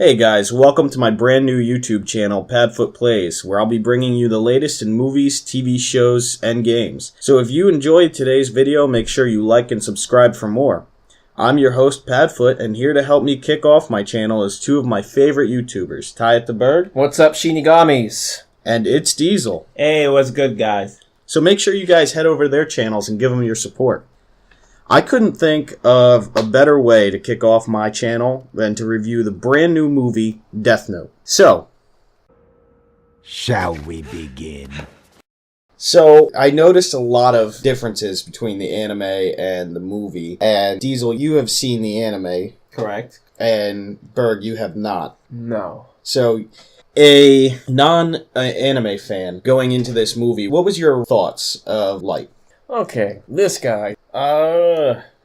Hey guys, welcome to my brand new YouTube channel, Padfoot Plays, where I'll be bringing you the latest in movies, TV shows, and games. So if you enjoyed today's video, make sure you like and subscribe for more. I'm your host, Padfoot, and here to help me kick off my channel is two of my favorite YouTubers, tyattheburg. What's up, Shinigamis? And ItzDEISEL. Hey, what's good, guys? So make sure you guys head over to their channels and give them your support. I couldn't think of a better way to kick off my channel than to review the brand new movie, Death Note. So, shall we begin? So, I noticed a lot of differences between the anime and the movie. And Diesel, you have seen the anime. Correct. And Berg, you have not. No. So, a non-anime fan going into this movie, what was your thoughts of Light? Okay, this guy.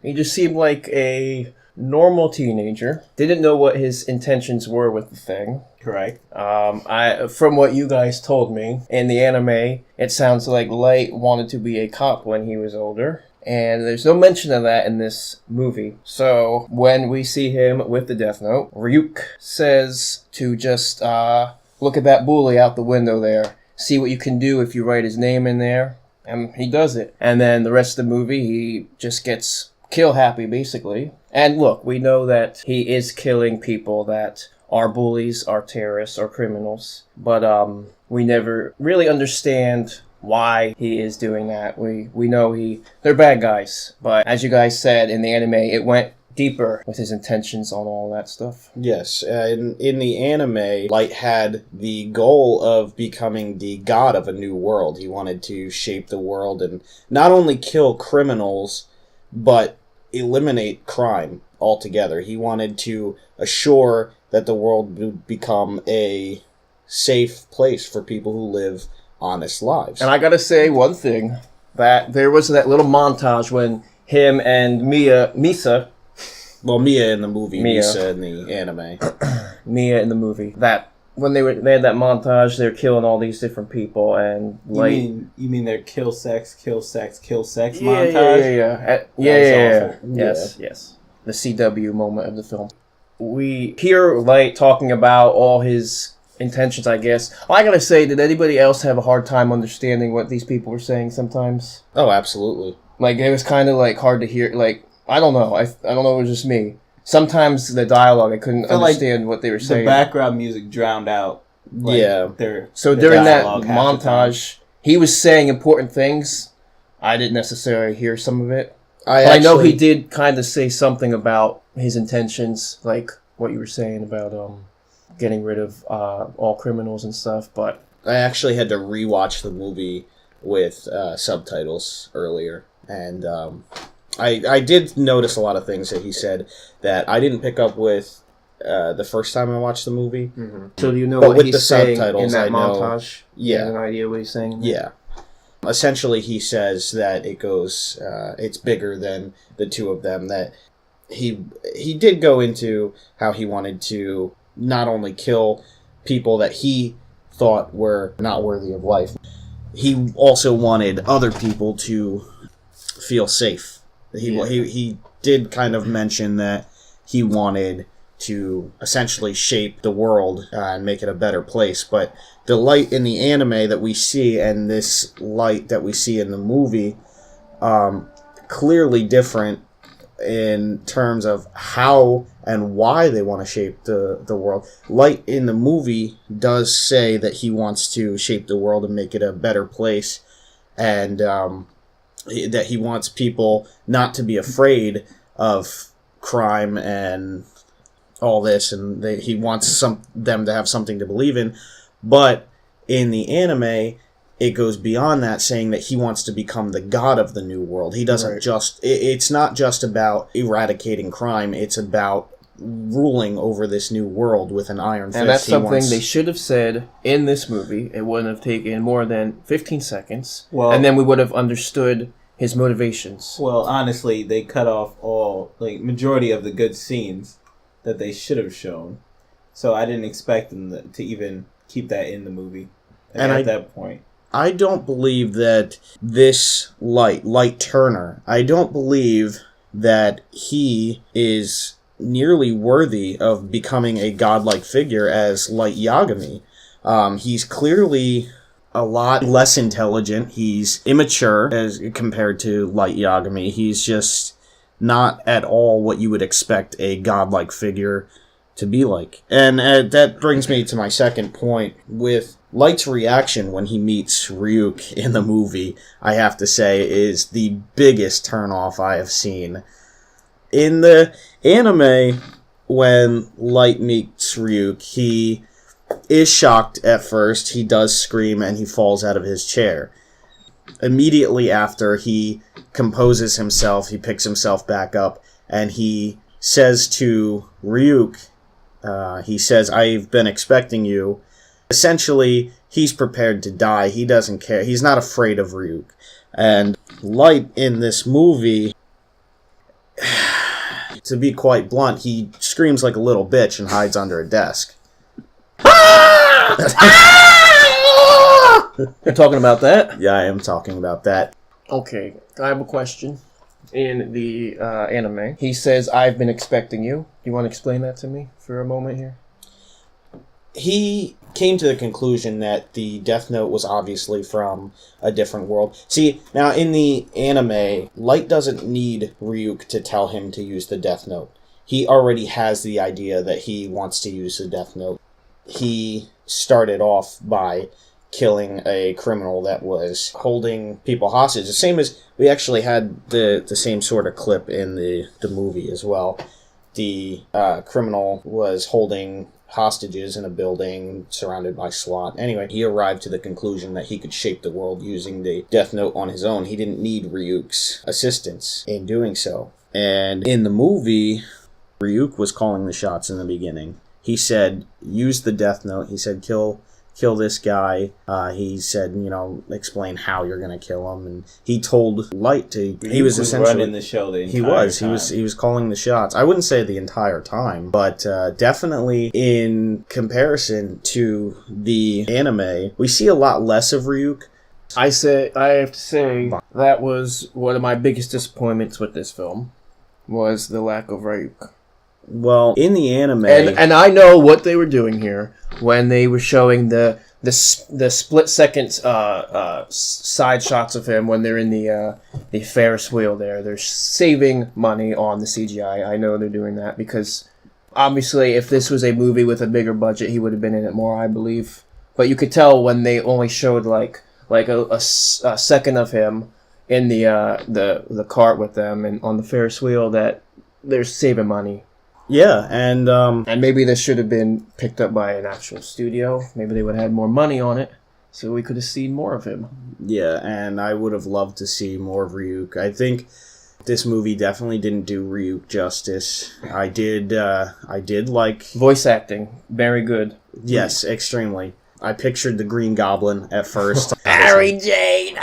He just seemed like a normal teenager. Didn't know what his intentions were with the thing. Correct. From what you guys told me, in the anime, it sounds like Light wanted to be a cop when he was older. And there's no mention of that in this movie. So, when we see him with the Death Note, Ryuk says to just, look at that bully out the window there. See what you can do if you write his name in there. And he does it. And then the rest of the movie, he just gets kill happy, basically. And look, we know that he is killing people that are bullies, are terrorists, or criminals. But we never really understand why he is doing that. We know they're bad guys. But as you guys said, in the anime, it went deeper with his intentions on all that stuff. Yes, in the anime, Light had the goal of becoming the god of a new world. He wanted to shape the world and not only kill criminals, but eliminate crime altogether. He wanted to assure that the world would become a safe place for people who live honest lives. And I gotta say one thing, that there was that little montage when him and Misa, well, Mia in the movie, Mia. Misa in the anime. Mia in the movie. That when they had that montage, they're killing all these different people, and like You mean their kill sex montage? Yeah. Awful. Yes. The CW moment of the film. We hear Light talking about all his intentions, I guess. Well, I gotta say, did anybody else have a hard time understanding what these people were saying sometimes? Oh, absolutely. Like, it was kind of like hard to hear. Like, I don't know. I don't know. It was just me. Sometimes the dialogue, I couldn't understand what they were saying. The background music drowned out. So during that montage, he was saying important things. I didn't necessarily hear some of it. I know he did kind of say something about his intentions, like what you were saying about getting rid of all criminals and stuff. But I actually had to rewatch the movie with subtitles earlier, and I did notice a lot of things that he said that I didn't pick up with the first time I watched the movie. Mm-hmm. So do you know but what with he's the saying subtitles, in that I know, montage? Yeah. You have an idea what he's saying? Yeah. Essentially, he says that it goes, it's bigger than the two of them. That he did go into how he wanted to not only kill people that he thought were not worthy of life, he also wanted other people to feel safe. He did kind of mention that he wanted to essentially shape the world and make it a better place. But the Light in the anime that we see and this Light that we see in the movie, clearly different in terms of how and why they want to shape the world. Light in the movie does say that he wants to shape the world and make it a better place, and that he wants people not to be afraid of crime and all this, and he wants them to have something to believe in. But in the anime, it goes beyond that, saying that he wants to become the god of the new world. He doesn't it's not just about eradicating crime, it's about ruling over this new world with an iron fist. And that's something they should have said in this movie. It wouldn't have taken more than 15 seconds. And then we would have understood his motivations. Well, honestly, they cut off majority of the good scenes that they should have shown. So I didn't expect them to even keep that in the movie at that point. I don't believe that this Light Turner, I don't believe that he is nearly worthy of becoming a godlike figure as Light Yagami. He's clearly a lot less intelligent. He's immature as compared to Light Yagami. He's just not at all what you would expect a godlike figure to be like. And that brings me to my second point. With Light's reaction when he meets Ryuk in the movie, I have to say, is the biggest turnoff I have seen. In the anime, when Light meets Ryuk, he is shocked at first. He does scream and he falls out of his chair. Immediately after, he composes himself, he picks himself back up, and he says to Ryuk, he says, "I've been expecting you." Essentially, he's prepared to die. He doesn't care. He's not afraid of Ryuk. And Light in this movie, to be quite blunt, he screams like a little bitch and hides under a desk. You're talking about that? Yeah, I am talking about that. Okay, I have a question. In the anime, he says, "I've been expecting you." You want to explain that to me for a moment here? He came to the conclusion that the Death Note was obviously from a different world. See, now in the anime, Light doesn't need Ryuk to tell him to use the Death Note. He already has the idea that he wants to use the Death Note. He started off by killing a criminal that was holding people hostage. The same as we actually had the same sort of clip in the movie as well. The criminal was holding hostages in a building surrounded by SWAT. Anyway, he arrived to the conclusion that he could shape the world using the Death Note on his own. He didn't need Ryuk's assistance in doing so. And in the movie, Ryuk was calling the shots in the beginning. He said, use the Death Note. He said, kill this guy. He said, explain how you're going to kill him. And he told Light to... He was essentially running the show the entire time. He was calling the shots. I wouldn't say the entire time, but definitely in comparison to the anime, we see a lot less of Ryuk. I have to say that was one of my biggest disappointments with this film, was the lack of Ryuk. Well, in the anime... And I know what they were doing here when they were showing the split-second side shots of him when they're in the Ferris wheel there. They're saving money on the CGI. I know they're doing that because, obviously, if this was a movie with a bigger budget, he would have been in it more, I believe. But you could tell when they only showed, like a second of him in the cart with them and on the Ferris wheel that they're saving money. Yeah, and maybe this should have been picked up by an actual studio. Maybe they would have had more money on it, so we could have seen more of him. Yeah, and I would have loved to see more of Ryuk. I think this movie definitely didn't do Ryuk justice. I did like... Voice acting, very good. Yes, extremely. I pictured the Green Goblin at first. Harry Jane!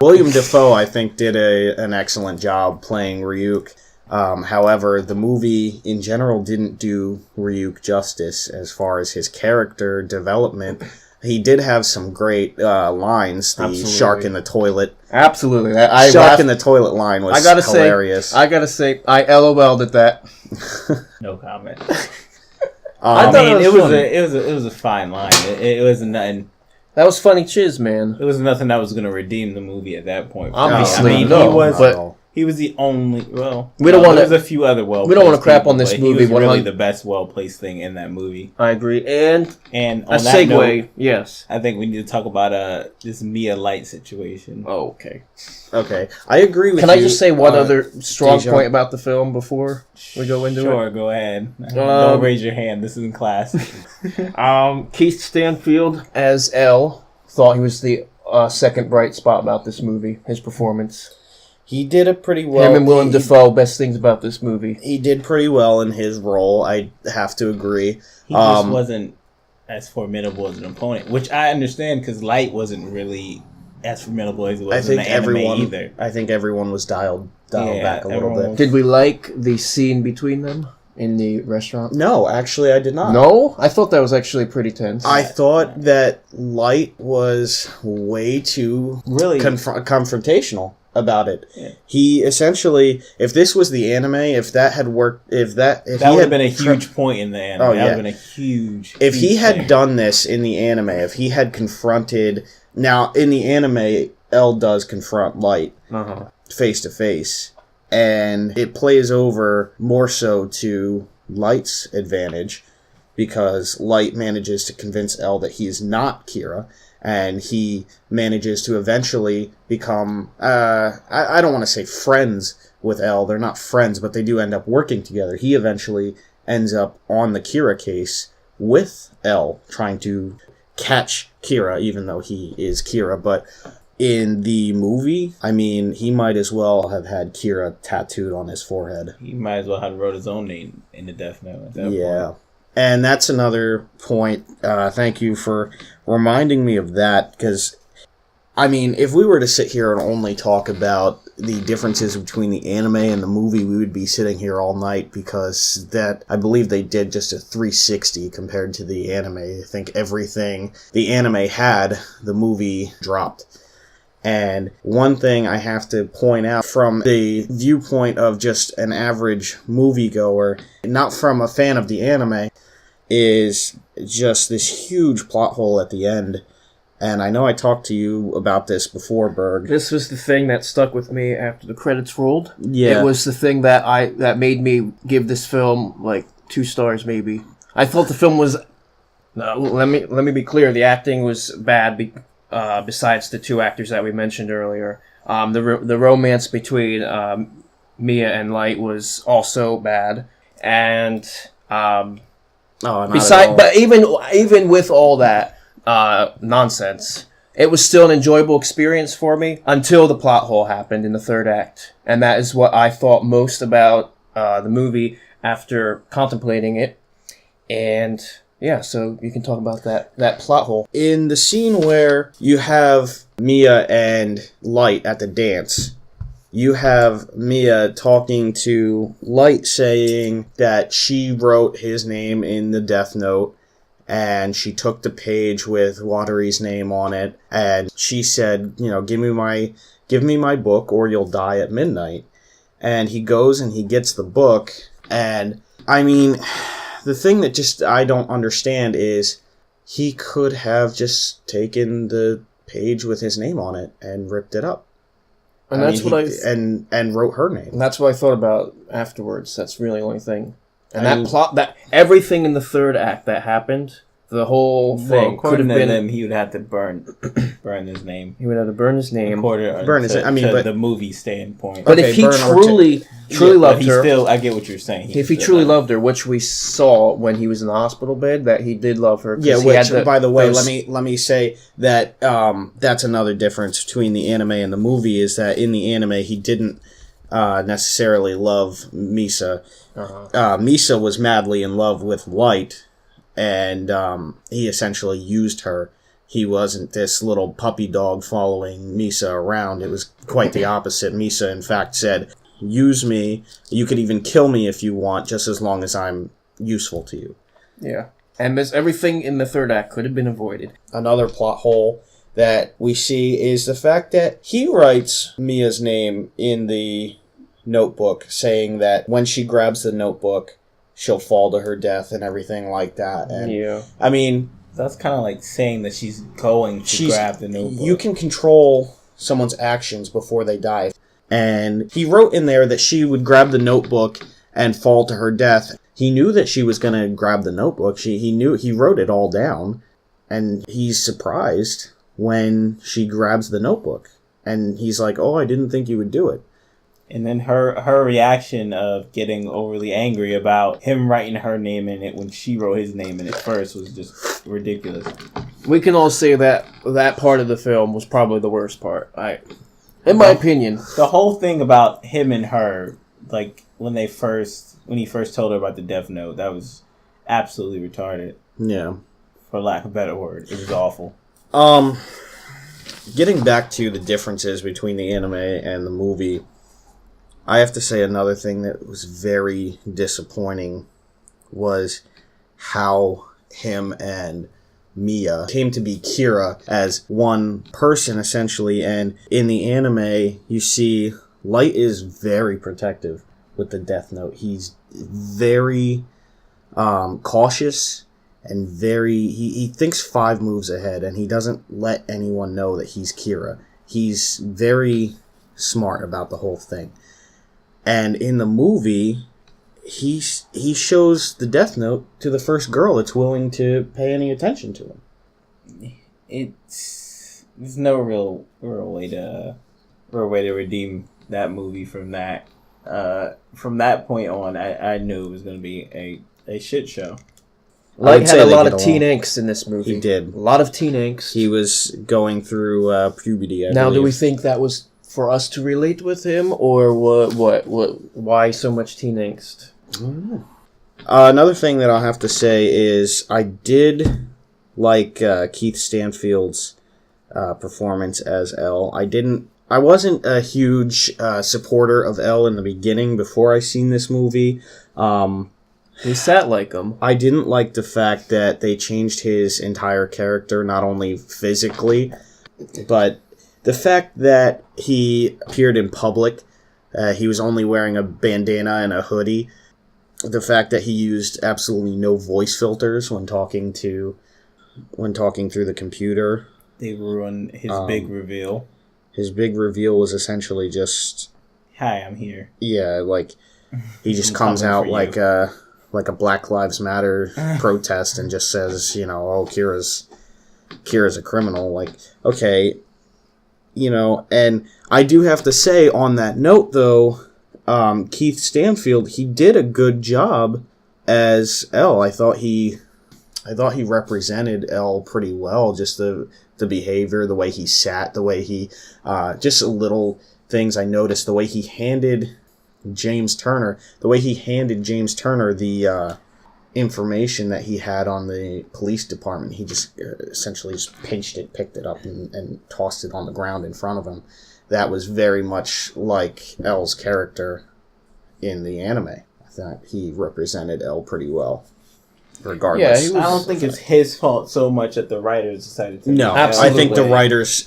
William Dafoe, I think, did an excellent job playing Ryuk. However, the movie in general didn't do Ryuk justice as far as his character development. He did have some great lines. The Absolutely. shark in the toilet. Absolutely. Shark in the toilet line was hilarious. I gotta say, I LOL'd at that. No comment. I thought it was a fine line. It was nothing. That was funny chiz, man. It was nothing that was going to redeem the movie at that point. Obviously, he was the only. Well, we don't want. There's a few other well. We don't want to crap on this movie. He was really the best well-placed thing in that movie. I agree. And on a that segue. Note, yes. I think we need to talk about this Mia Light situation. Oh, okay. Okay, I agree with you. Can I just say one other strong point about the film before we go into it? Sure, go ahead. Don't raise your hand. This is in class. Keith Stanfield as L thought he was the second bright spot about this movie. His performance. He did it pretty well. Him and Willem Dafoe, best things about this movie. He did pretty well in his role. I have to agree. He just wasn't as formidable as an opponent, which I understand because Light wasn't really as formidable as it was in the anime either. I think everyone was dialed back a little bit. Did we like the scene between them in the restaurant? No, actually, I did not. No? I thought that was actually pretty tense. I thought that Light was way too really confrontational. about it. Yeah. He essentially, if this was the anime, if that had worked, if that would have been a huge point in the anime. Oh, that yeah. would have been a huge. If he huge had thing. done this in the anime, if he had confronted, now in the anime, L does confront Light face to face, and it plays over more so to Light's advantage because Light manages to convince L that he is not Kira. And he manages to eventually become, I don't want to say friends with L. They're not friends, but they do end up working together. He eventually ends up on the Kira case with L, trying to catch Kira, even though he is Kira. But in the movie, I mean, he might as well have had Kira tattooed on his forehead. He might as well have wrote his own name in the Death Note at that point. And that's another point. Thank you for reminding me of that, because, I mean, if we were to sit here and only talk about the differences between the anime and the movie, we would be sitting here all night, because that, I believe they did just a 360 compared to the anime. I think everything the anime had, the movie dropped. And one thing I have to point out from the viewpoint of just an average moviegoer, not from a fan of the anime, is just this huge plot hole at the end. And I know I talked to you about this before, Berg. This was the thing that stuck with me after the credits rolled. Yeah. It was the thing that made me give this film like 2 stars maybe. I thought the film was... No, let me be clear. The acting was bad besides the 2 actors that we mentioned earlier. The romance between Mia and Light was also bad. And... but even with all that nonsense, it was still an enjoyable experience for me until the plot hole happened in the 3rd act, and that is what I thought most about the movie after contemplating it. And yeah, so you can talk about that plot hole. In the scene where you have Mia and Light at the dance, you have Mia talking to Light saying that she wrote his name in the Death Note, and she took the page with Watery's name on it, and she said, you know, give me my book or you'll die at midnight. And he goes and he gets the book, and I mean, the thing that just I don't understand is he could have just taken the page with his name on it and ripped it up. And and wrote her name. And that's what I thought about afterwards. That's really the only thing. And that everything in the 3rd act that happened, the whole thing could have been him. He would have to burn his name. He would have to burn his name. Burn his name. I mean, but but the movie standpoint. But if he truly loved her, I get what you're saying. If he truly loved her, which we saw when he was in the hospital bed, that he did love her. Yeah, which, by the way, let me say that that's another difference between the anime and the movie, is that in the anime he didn't necessarily love Misa. Misa was madly in love with Light, and he essentially used her. He wasn't this little puppy dog following Misa around. It was quite the opposite. Misa, in fact, said, use me. You could even kill me if you want, just as long as I'm useful to you. Yeah. And everything in the 3rd act could have been avoided. Another plot hole that we see is the fact that he writes Mia's name in the notebook, saying that when she grabs the notebook, she'll fall to her death and everything like that. And yeah. I mean, that's kind of like saying that she's going to grab the notebook. You can control someone's actions before they die. And he wrote in there that she would grab the notebook and fall to her death. He knew that she was going to grab the notebook. He wrote it all down. And he's surprised when she grabs the notebook. And he's like, oh, I didn't think you would do it. And then her reaction of getting overly angry about him writing her name in it when she wrote his name in it first was just ridiculous. We can all say that part of the film was probably the worst part. In my opinion. The whole thing about him and her, like when he first told her about the Death Note, that was absolutely retarded. Yeah. For lack of a better word. It was awful. Getting back to the differences between the anime and the movie, I have to say another thing that was very disappointing was how him and Mia, came to be Kira as one person, essentially. And in the anime, you see Light is very protective with the Death Note. He's very cautious and he thinks 5 moves ahead, and he doesn't let anyone know that he's Kira. He's very smart about the whole thing. And in the movie, he shows the Death Note to the first girl that's willing to pay any attention to him. There's no real way to redeem that movie from that. From that point on, I knew it was going to be a shit show. Light had a lot of teen angst in this movie. He did. A lot of teen angst. He was going through puberty, I Now, believe. do we think that was for us to relate with him, or what? Why so much teen angst? I don't know. Another thing that I'll have to say is I did like Keith Stanfield's performance as L. I wasn't a huge supporter of L in the beginning before I seen this movie. He sat like him. I didn't like the fact that they changed his entire character, not only physically, but the fact that he appeared in public. He was only wearing a bandana and a hoodie. The fact that he used absolutely no voice filters when talking through the computer. They ruined his big reveal. His big reveal was essentially just, "Hi, I'm here." Yeah, like he just comes out like a Black Lives Matter protest and just says, oh, Kira's a criminal. Like, okay, and I do have to say on that note though, Keith Stanfield, he did a good job as L. I thought he represented L pretty well. Just the behavior, the way he sat, the way he just little things I noticed. The way he handed James Turner the information that he had on the police department. He just essentially just pinched it, picked it up, and tossed it on the ground in front of him. That was very much like L's character in the anime. I thought he represented L pretty well. Regardless, I don't think it's his fault so much that the writers decided to. No, I think the writers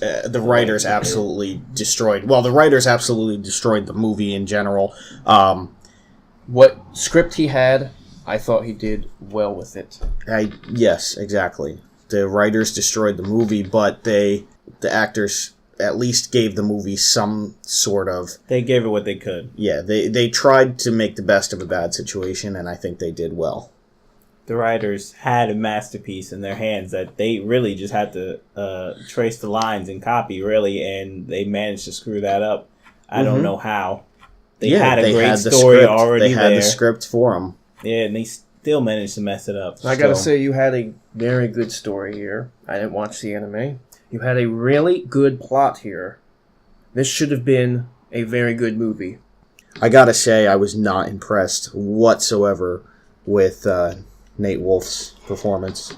absolutely destroyed. Well, the writers absolutely destroyed the movie in general. What script he had, I thought he did well with it. Yes, exactly. The writers destroyed the movie, but the actors at least gave the movie some sort of. They gave it what they could. Yeah, they tried to make the best of a bad situation, and I think they did well. The writers had a masterpiece in their hands that they really just had to trace the lines and copy, really, and they managed to screw that up. I don't know how. They had a great story already there. They had the script for them. Yeah, and they still managed to mess it up. I gotta say, you had a very good story here. I didn't watch the anime. You had a really good plot here. This should have been a very good movie. I gotta say, I was not impressed whatsoever with Nate Wolf's performance.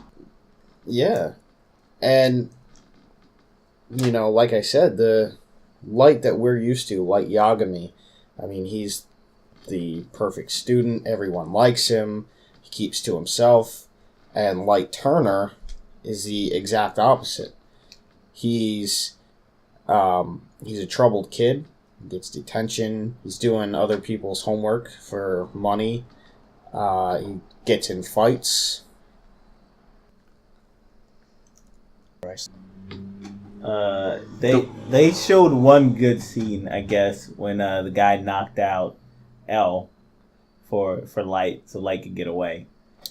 Yeah. And, like I said, the Light that we're used to, Light Yagami, I mean, he's the perfect student. Everyone likes him. He keeps to himself. And Light Turner is the exact opposite. He's a troubled kid. He gets detention. He's doing other people's homework for money. He gets in fights. They showed one good scene, I guess, when the guy knocked out L for Light, so Light could get away.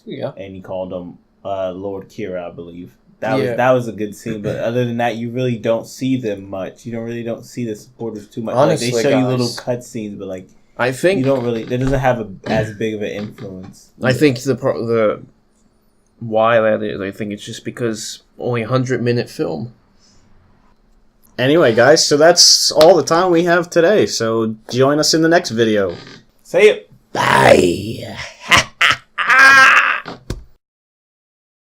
Yeah. And he called him Lord Kira, I believe. That was a good scene, but other than that, you really don't see them much. You don't see the supporters too much. Honestly, they show you little cut scenes, but I think you don't really. It doesn't have as big of an influence. I think the why that is. I think it's just because only 100-minute film. Anyway, guys, so that's all the time we have today. So join us in the next video. Say it. Bye.